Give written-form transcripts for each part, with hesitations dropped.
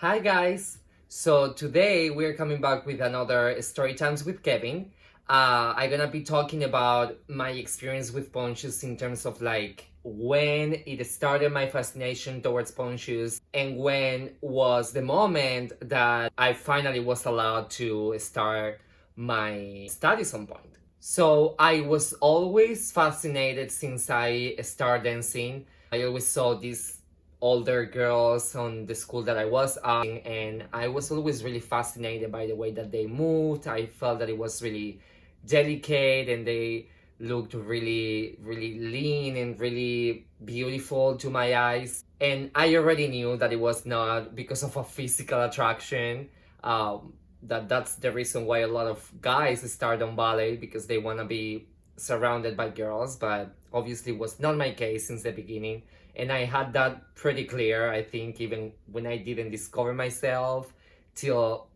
Hi guys! So today we're coming back with another story times with Kevin. I'm gonna be talking about my experience with pawn shoes in terms of like when it started my fascination towards pawn shoes and when was the moment that I finally was allowed to start my studies on point. So I was always fascinated since I started dancing. I always saw these older girls on the school that I was at, and I was always really fascinated by the way that they moved. I felt that it was really delicate and they looked really, really lean and really beautiful to my eyes. And I already knew that it was not because of a physical attraction. That's the reason why a lot of guys start on ballet because they want to be surrounded by girls, but obviously was not my case since the beginning, and I had that pretty clear, I think, even when I didn't discover myself till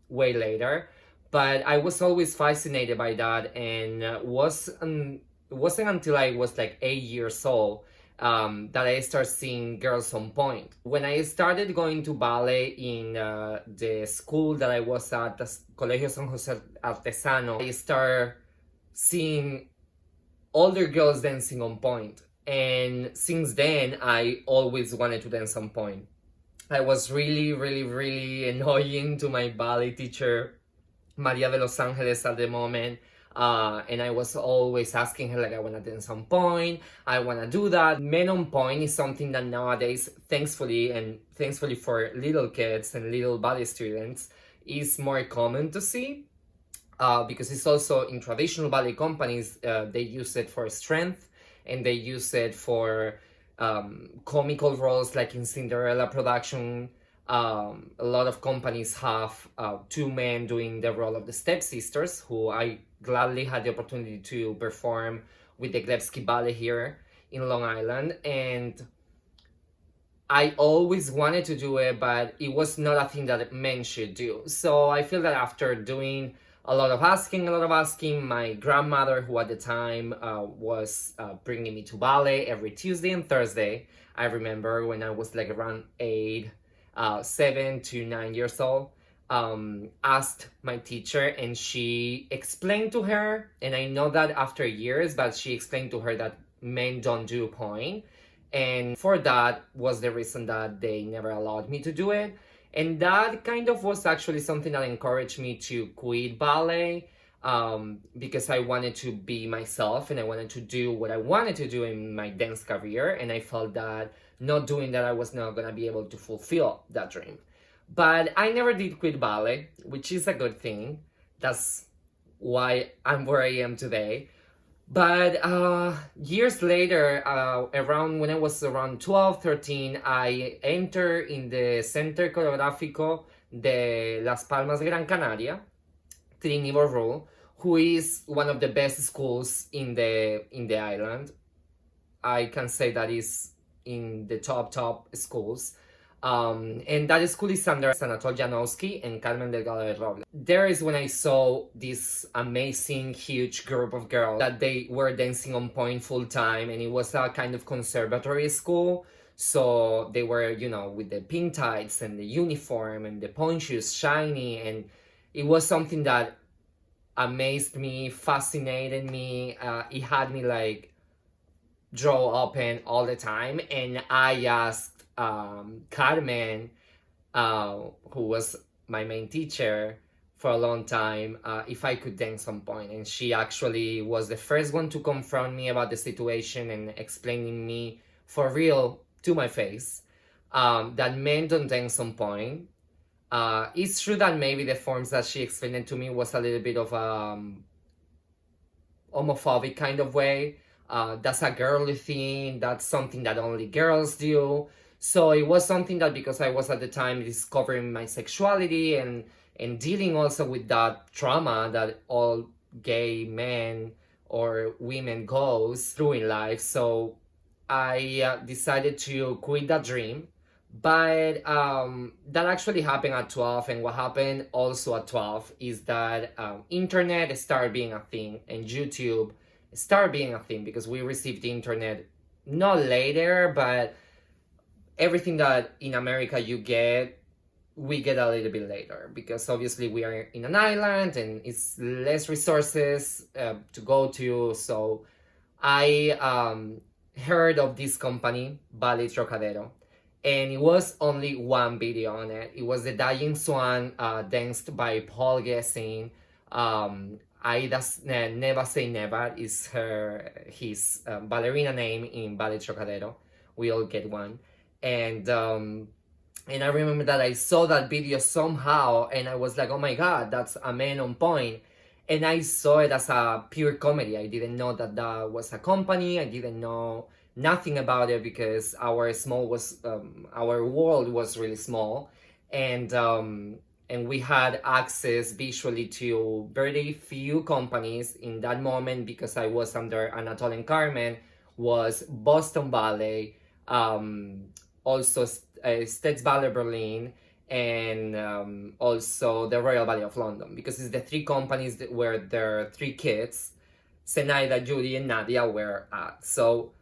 way later. But I was always fascinated by that, and it wasn't until I was like 8 years old that I started seeing girls on point. When I started going to ballet in the school that I was at, the Colegio San Jose Artesano, I started seeing older girls dancing on point. And since then, I always wanted to dance on point. I was really, really, really annoying to my ballet teacher, Maria de Los Angeles, at the moment. And I was always asking her, like, I want to dance on point, I want to do that. Men on point is something that nowadays, thankfully for little kids and little ballet students, is more common to see. Because it's also in traditional ballet companies, they use it for strength and they use it for comical roles, like in Cinderella production. A lot of companies have two men doing the role of the stepsisters, who I gladly had the opportunity to perform with the Glebski Ballet here in Long Island. And I always wanted to do it, but it was not a thing that men should do. So I feel that after doing a lot of asking, my grandmother, who at the time was bringing me to ballet every Tuesday and Thursday. I remember when I was like around 7 to 9 years old, asked my teacher, and she explained to her, and I know that after years, but she explained to her that men don't do point. And for that was the reason that they never allowed me to do it. And that kind of was actually something that encouraged me to quit ballet, because I wanted to be myself and I wanted to do what I wanted to do in my dance career. And I felt that not doing that, I was not going to be able to fulfill that dream. But I never did quit ballet, which is a good thing. That's why I'm where I am today. But years later, around when I was around 12, 13, I entered in the Center Coreográfico de Las Palmas Gran Canaria, Trinidad Rule, who is one of the best schools in the island. I can say that is in the top schools. And that school is under Anatol Janowski and Carmen Delgado de Robles. There is when I saw this amazing, huge group of girls that they were dancing on point full time, and it was a kind of conservatory school. So they were, with the pink tights and the uniform and the point shoes shiny, and it was something that amazed me, fascinated me. It had me like draw open all the time, and I asked Carmen, who was my main teacher for a long time, if I could dance on point. And she actually was the first one to confront me about the situation and explaining me for real to my face that men don't dance on point. It's true that maybe the forms that she explained it to me was a little bit of a homophobic kind of way. That's a girly thing, that's something that only girls do. So it was something that, because I was at the time discovering my sexuality and dealing also with that trauma that all gay men or women goes through in life, so I decided to quit that dream. But that actually happened at 12, and what happened also at 12 is that internet started being a thing, and YouTube started being a thing, because we received the internet not later, but everything that in America you get we get a little bit later, because obviously we are in an island and it's less resources to go to. So I heard of this company, Ballet Trocadero, and it was only one video on it. It was the Dying Swan, danced by Paul Gessing. Never Say Never is his ballerina name in Ballet Trocadero. We all get one. And I remember that I saw that video somehow, and I was like, oh my god, that's a man on point. And I saw it as a pure comedy. I didn't know that that was a company. I didn't know nothing about it, because our world was really small, and we had access visually to very few companies in that moment, because I was under Anatole and Carmen, was Boston Ballet, also States Ballet Berlin, and also the Royal Ballet of London, because it's the three companies where their three kids, Zenaida, Judy, and Nadia, were at. So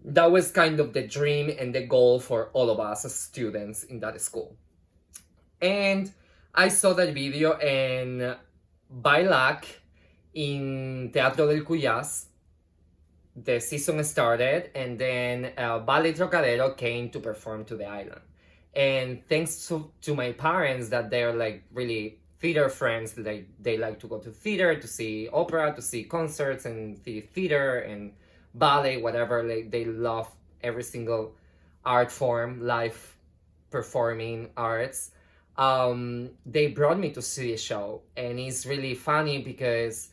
that was kind of the dream and the goal for all of us as students in that school. And I saw that video, and by luck, in Teatro del Cuyas, the season started, and then Ballet Trocadero came to perform to the island. And thanks to my parents, that they're like really theater friends, they like to go to theater, to see opera, to see concerts, and theater and ballet, whatever. They love every single art form, live performing arts. They brought me to see a show, and it's really funny because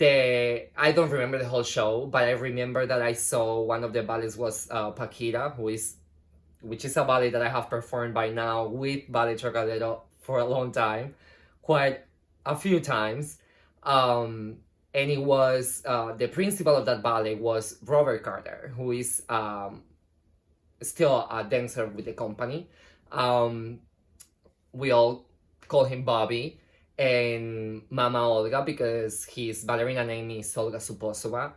I don't remember the whole show, but I remember that I saw one of the ballets was Paquita, which is a ballet that I have performed by now with Ballet Trocadero for a long time, quite a few times. And it was, the principal of that ballet was Robert Carter, who is still a dancer with the company. We all call him Bobby, and Mama Olga, because his ballerina name is Olga Suposova.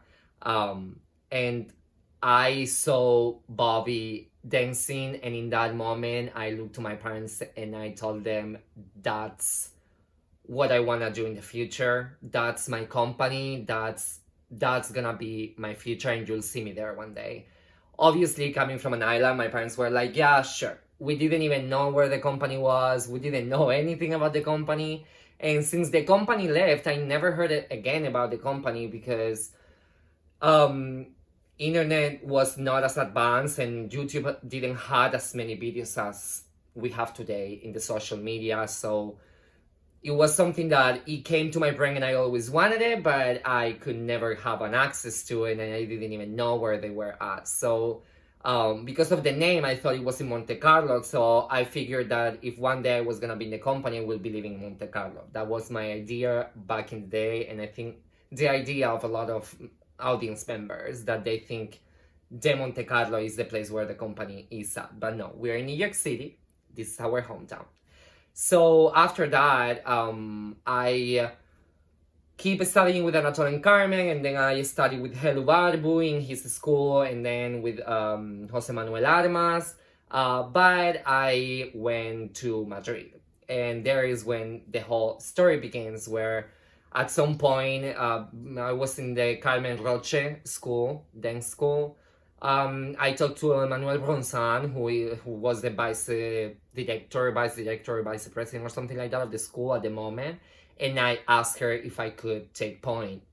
And I saw Bobby dancing, and in that moment I looked to my parents and I told them, that's what I want to do in the future. That's my company. That's gonna be my future, and you'll see me there one day. Obviously, coming from an island, my parents were like, yeah, sure. We didn't even know where the company was. We didn't know anything about the company. And since the company left, I never heard it again about the company, because internet was not as advanced, and YouTube didn't have as many videos as we have today in the social media. So it was something that it came to my brain, and I always wanted it, but I could never have an access to it, and I didn't even know where they were at. So because of the name, I thought it was in Monte Carlo. So I figured that if one day I was gonna be in the company, I would be living in Monte Carlo. That was my idea back in the day, and I think the idea of a lot of audience members, that they think de Monte Carlo is the place where the company is at. But no, we're in New York City. This is our hometown. So after that, I keep studying with Anatole and Carmen, and then I studied with Helu Barbu in his school, and then with Jose Manuel Armas. But I went to Madrid, and there is when the whole story begins, where at some point I was in the Carmen Roche school, dance school. I talked to Emmanuel Bronzan, who was the vice president or something like that of the school at the moment, and I asked her if I could take pointe,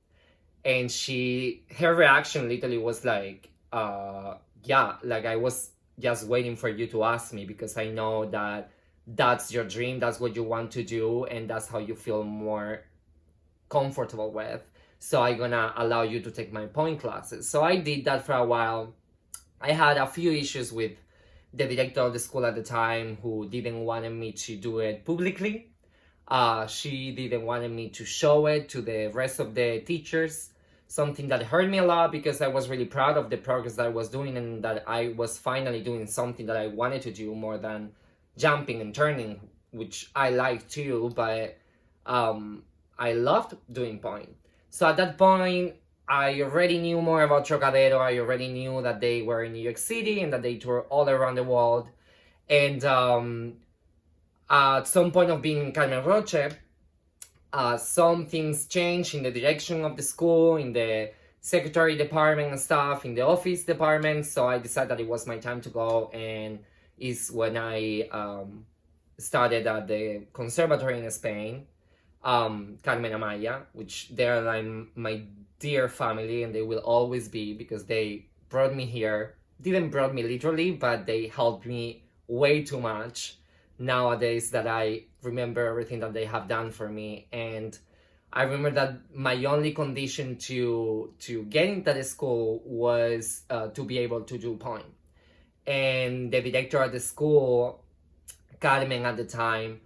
and her reaction literally was like, yeah, like I was just waiting for you to ask me, because I know that that's your dream, that's what you want to do, and that's how you feel more comfortable with. So I'm gonna allow you to take my pointe classes. So I did that for a while. I had a few issues with the director of the school at the time, who didn't want me to do it publicly. She didn't want me to show it to the rest of the teachers, something that hurt me a lot, because I was really proud of the progress that I was doing, and that I was finally doing something that I wanted to do more than jumping and turning, which I like too, but I loved doing pointe. So at that point, I already knew more about Trocadero. I already knew that they were in New York City and that they toured all around the world. And At some point of being in Carmen Roche, some things changed in the direction of the school, in the secretary department and stuff, in the office department. So I decided that it was my time to go, and is when I started at the conservatory in Spain, Carmen Amaya, which they're like my dear family, and they will always be, because they brought me here. Didn't brought me literally, but they helped me way too much nowadays, that I remember everything that they have done for me. And I remember that my only condition to get into the school was to be able to do pointe. And the director at the school, Carmen at the time,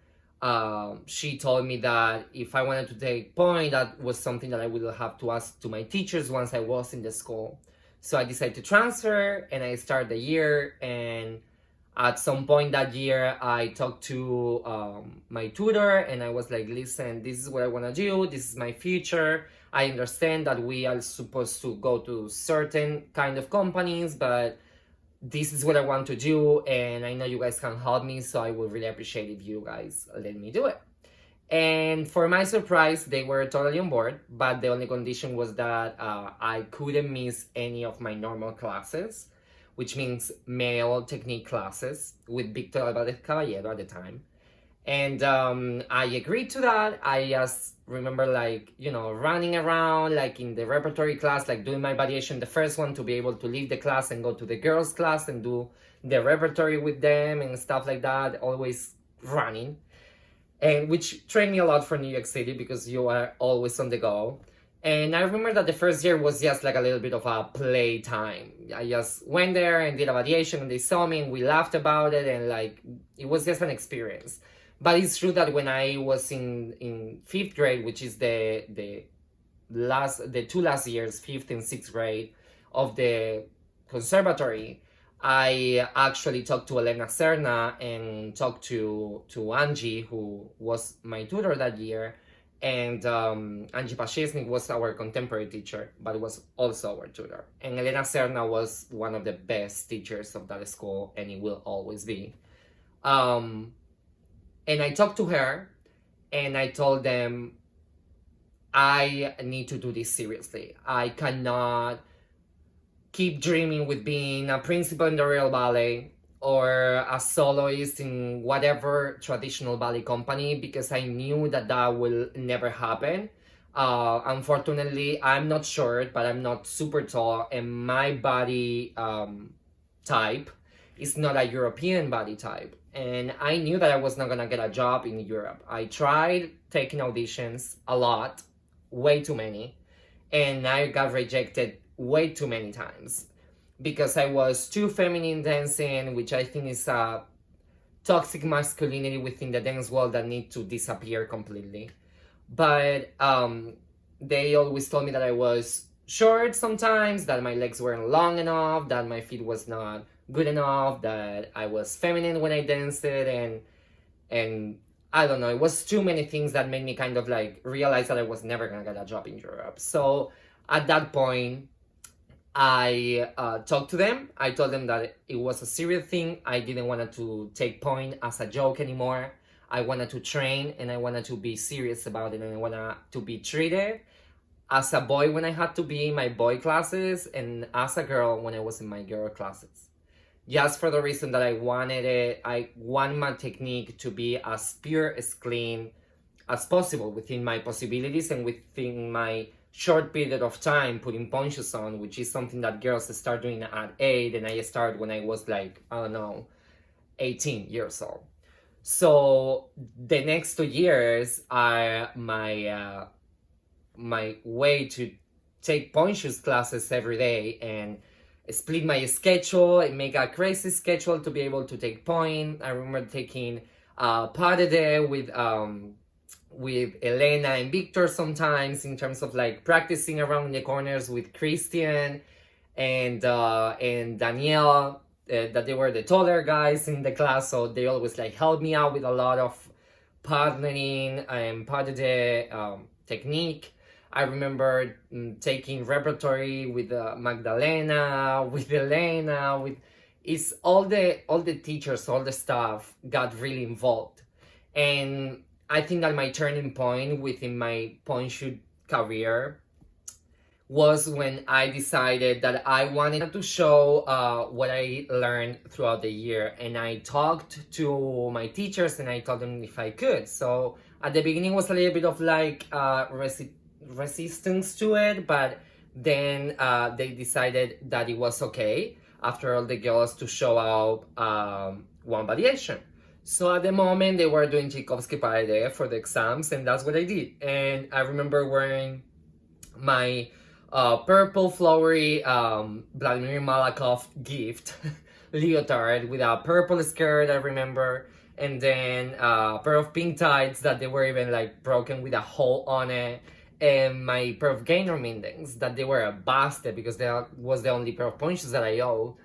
she told me that if I wanted to take pointe, that was something that I would have to ask to my teachers once I was in the school. So I decided to transfer, and I started the year. And at some point that year, I talked to my tutor, and I was like, listen, this is what I want to do. This is my future. I understand that we are supposed to go to certain kind of companies, but this is what I want to do, and I know you guys can help me, so I would really appreciate if you guys let me do it. And for my surprise, they were totally on board, but the only condition was that I couldn't miss any of my normal classes, which means male technique classes with Victor Alvarez Caballero at the time. And I agreed to that. I just remember, like, running around, like in the repertory class, like doing my variation, the first one, to be able to leave the class and go to the girls' class and do the repertory with them and stuff like that, always running. And which trained me a lot for New York City, because you are always on the go. And I remember that the first year was just like a little bit of a play time. I just went there and did a variation, and they saw me and we laughed about it, and like it was just an experience. But it's true that when I was in fifth grade, which is the two last years, fifth and sixth grade of the conservatory, I actually talked to Elena Serna and talked to Angie, who was my tutor that year. And Angie Pachesnik was our contemporary teacher, but was also our tutor. And Elena Serna was one of the best teachers of that school, and it will always be. And I talked to her, and I told them, I need to do this seriously. I cannot keep dreaming with being a principal in the Royal Ballet or a soloist in whatever traditional ballet company, because I knew that that will never happen. Unfortunately, I'm not short, but I'm not super tall, and my body type is not a European body type. And I knew that I was not gonna get a job in Europe. I tried taking auditions a lot, way too many, and I got rejected way too many times because I was too feminine dancing, which I think is a toxic masculinity within the dance world that needs to disappear completely. But they always told me that I was short sometimes, that my legs weren't long enough, that my feet was not good enough, that I was feminine when I danced it, and I don't know, it was too many things that made me kind of like realize that I was never gonna get a job in Europe. So at that point, I talked to them. I told them that it was a serious thing. I didn't want to take pointe as a joke anymore. I wanted to train, and I wanted to be serious about it, and I wanted to be treated as a boy when I had to be in my boy classes, and as a girl when I was in my girl classes. Just for the reason that I wanted it, I want my technique to be as pure, as clean as possible within my possibilities and within my short period of time putting ponchos on, which is something that girls start doing at 8, and I started when I was like, I don't know, 18 years old. So the next 2 years are my way to take ponchos classes every day and split my schedule and make a crazy schedule to be able to take pointe. I remember taking pas de deux with Elena and Victor sometimes, in terms of like practicing around the corners with Christian and Danielle, that they were the taller guys in the class, so they always like helped me out with a lot of partnering and pas de deux technique. I remember taking repertory with Magdalena, with Elena, with all the teachers, all the staff got really involved. And I think that my turning point within my point shoot career was when I decided that I wanted to show what I learned throughout the year. And I talked to my teachers and I told them if I could. So at the beginning was a little bit of like resistance to it, but then they decided that it was okay after all the girls to show out one variation. So at the moment they were doing Tchaikovsky Parade for the exams, and that's what I did. And I remember wearing my purple flowery Vladimir Malakov gift leotard with a purple skirt, I remember, and then a pair of pink tights that they were even like broken with a hole on it, and my pair of gainer mindings that they were busted because that was the only pair of punches that I owned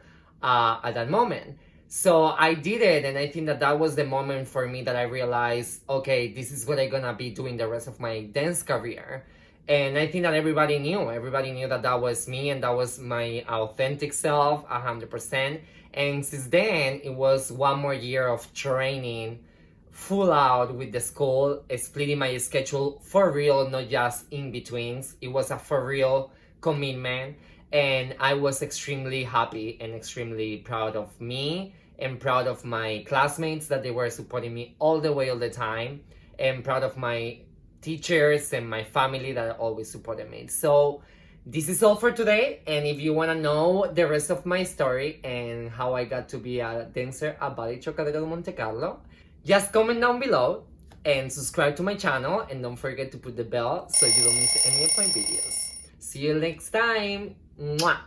at that moment. So I did it, and I think that that was the moment for me that I realized, okay, this is what I'm gonna be doing the rest of my dance career. And I think that everybody knew that that was me and that was my authentic self 100%. And since then it was one more year of training full out with the school, splitting my schedule for real, not just in betweens. It was a for real commitment, and I was extremely happy and extremely proud of me and proud of my classmates that they were supporting me all the way all the time, and proud of my teachers and my family that always supported me. So this is all for today, and if you want to know the rest of my story and how I got to be a dancer at Ballet Chocadero de Monte Carlo, just comment down below and subscribe to my channel, and don't forget to put the bell so you don't miss any of my videos. See you next time. Mwah!